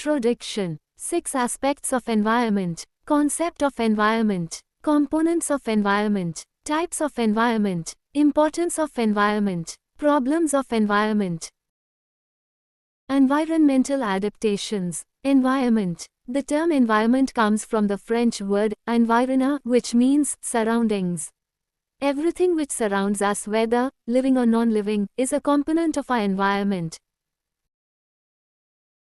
Introduction. 6 aspects of environment. Concept of environment. Components of environment. Types of environment. Importance of environment. Problems of environment. Environmental adaptations. Environment. The term environment comes from the French word environner, which means surroundings. Everything which surrounds us, whether living or non-living, is a component of our environment.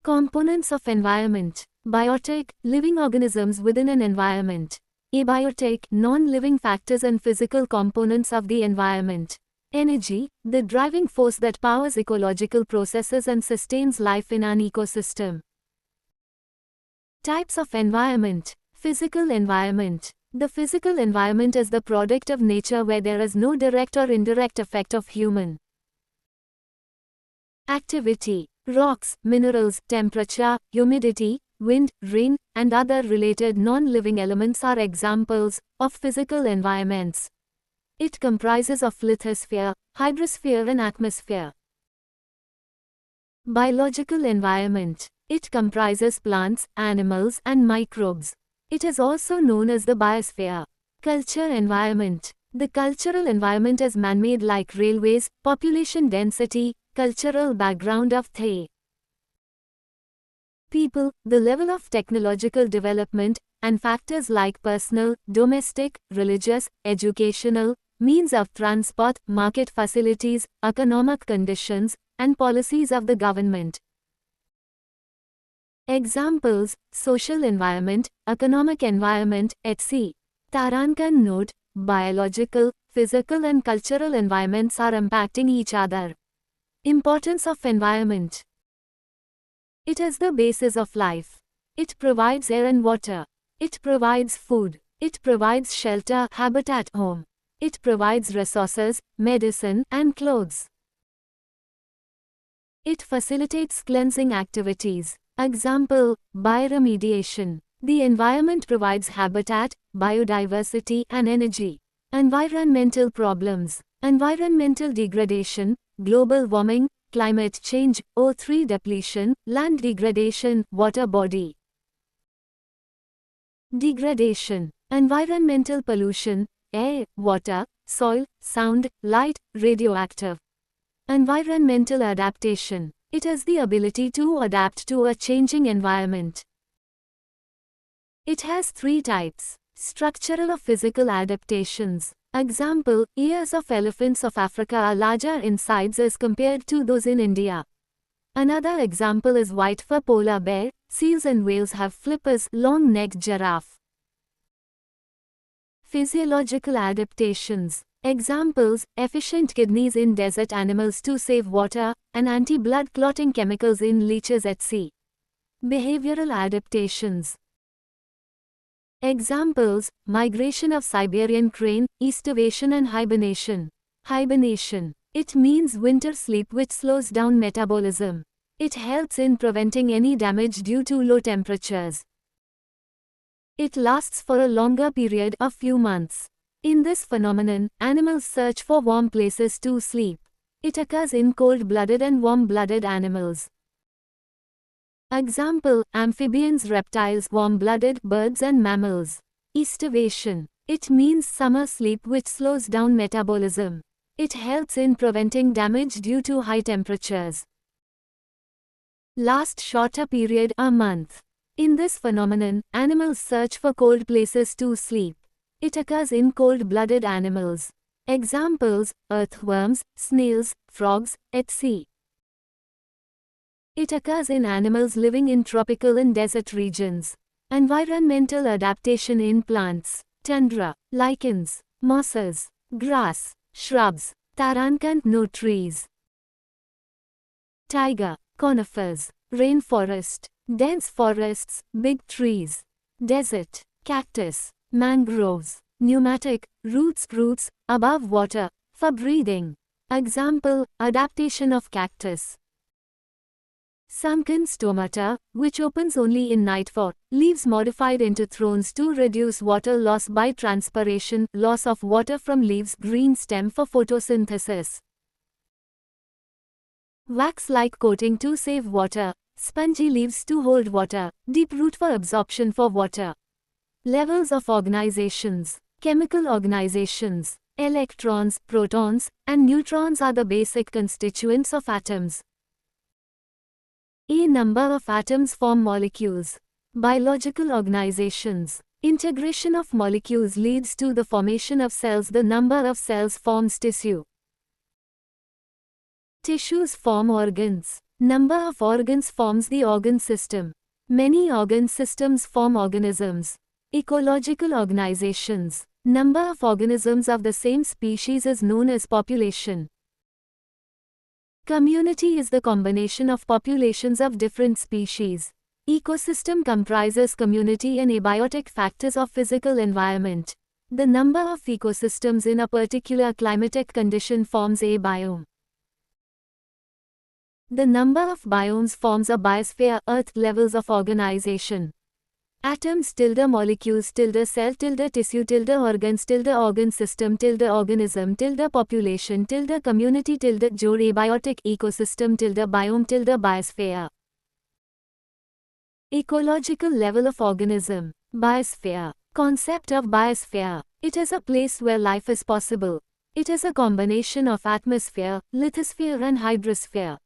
Components of environment. Biotic, living organisms within an environment. Abiotic, non-living factors and physical components of the environment. Energy, the driving force that powers ecological processes and sustains life in an ecosystem. Types of environment. Physical environment. The physical environment is the product of nature where there is no direct or indirect effect of human activity. Rocks, minerals, temperature, humidity, wind, rain, and other related non-living elements are examples of physical environments. It comprises of lithosphere, hydrosphere and atmosphere. Biological environment. It comprises plants, animals, and microbes. It is also known as the biosphere. Culture environment. The cultural environment is man-made like railways, population density, cultural background of the people, the level of technological development, and factors like personal, domestic, religious, educational, means of transport, market facilities, economic conditions, and policies of the government. Examples: social environment, economic environment, etc. Tarankan note: biological, physical and cultural environments are impacting each other. Importance of environment. It is the basis of life. It provides air and water. It provides food. It provides shelter, habitat, home. It provides resources, medicine, and clothes. It facilitates cleansing activities. Example: bioremediation. The environment provides habitat, biodiversity, and energy. Environmental problems. Environmental degradation, global warming, climate change, O3 depletion, land degradation, water body degradation. Environmental pollution, air, water, soil, sound, light, radioactive. Environmental adaptation. It is the ability to adapt to a changing environment. It has 3 types. Structural or physical adaptations. Example: ears of elephants of Africa are larger in size as compared to those in India. Another example is white fur polar bear. Seals and whales have flippers, long-necked giraffe. Physiological adaptations. Examples: efficient kidneys in desert animals to save water, and anti-blood clotting chemicals in leeches at sea. Behavioral adaptations. Examples: migration of Siberian crane, estivation and hibernation. Hibernation. It means winter sleep which slows down metabolism. It helps in preventing any damage due to low temperatures. It lasts for a longer period, a few months. In this phenomenon, animals search for warm places to sleep. It occurs in cold-blooded and warm-blooded animals. Example: amphibians, reptiles, warm-blooded birds and mammals. Estivation. It means summer sleep which slows down metabolism. It helps in preventing damage due to high temperatures. Last shorter period, a month. In this phenomenon, animals search for cold places to sleep. It occurs in cold-blooded animals. Examples: earthworms, snails, frogs, etc. It occurs in animals living in tropical and desert regions. Environmental adaptation in plants. Tundra, lichens, mosses, grass, shrubs. Tarankan, no trees. Taiga, conifers. Rainforest, dense forests, big trees. Desert, cactus, mangroves. Pneumatic, roots above water, for breathing. Example: adaptation of cactus. Sunken stomata, which opens only in night for leaves modified into thrones to reduce water loss by transpiration, loss of water from leaves. Green stem for photosynthesis. Wax-like coating to save water. Spongy leaves to hold water, deep root for absorption for water. Levels of organizations. Chemical organizations. Electrons, protons, and neutrons are the basic constituents of atoms. A number of atoms form molecules. Biological organizations. Integration of molecules leads to the formation of cells. The number of cells forms tissue. Tissues form organs. Number of organs forms the organ system. Many organ systems form organisms. Ecological organizations. Number of organisms of the same species is known as population. Community is the combination of populations of different species. Ecosystem comprises community and abiotic factors of physical environment. The number of ecosystems in a particular climatic condition forms a biome. The number of biomes forms a biosphere. Earth levels of organization. Atoms tilde molecules tilde cell tilde tissue tilde organs tilde organ system tilde organism tilde population tilde community tilde jod abiotic ecosystem tilde biome tilde biosphere. Ecological level of organism. Biosphere. Concept of biosphere. It is a place where life is possible. It is a combination of atmosphere, lithosphere and hydrosphere.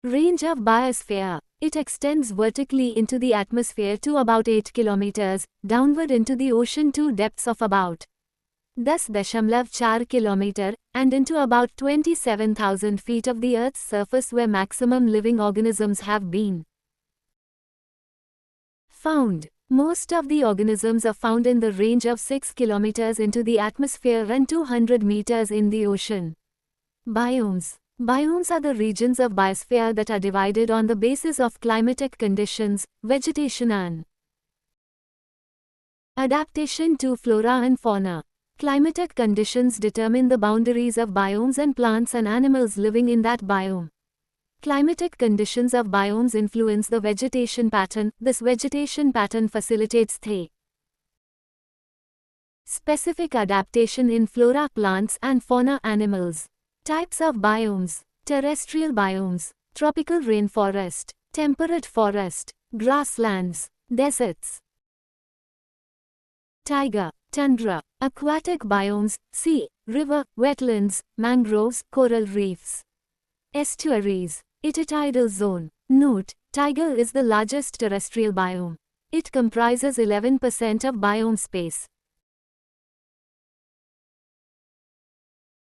Range of biosphere. It extends vertically into the atmosphere to about 8 kilometers, downward into the ocean to depths of about 10.4 kilometer, and into about 27,000 feet of the Earth's surface where maximum living organisms have been found. Most of the organisms are found in the range of 6 kilometers into the atmosphere and 200 meters in the ocean. Biomes. Biomes are the regions of biosphere that are divided on the basis of climatic conditions, vegetation and adaptation to flora and fauna. Climatic conditions determine the boundaries of biomes and plants and animals living in that biome. Climatic conditions of biomes influence the vegetation pattern. This vegetation pattern facilitates the specific adaptation in flora, plants, and fauna animals. Types of biomes. Terrestrial biomes. Tropical rainforest. Temperate forest. Grasslands. Deserts. Taiga. Tundra. Aquatic biomes. Sea, river, wetlands, mangroves, coral reefs. Estuaries. Intertidal zone. Note: taiga is the largest terrestrial biome. It comprises 11% of biome space.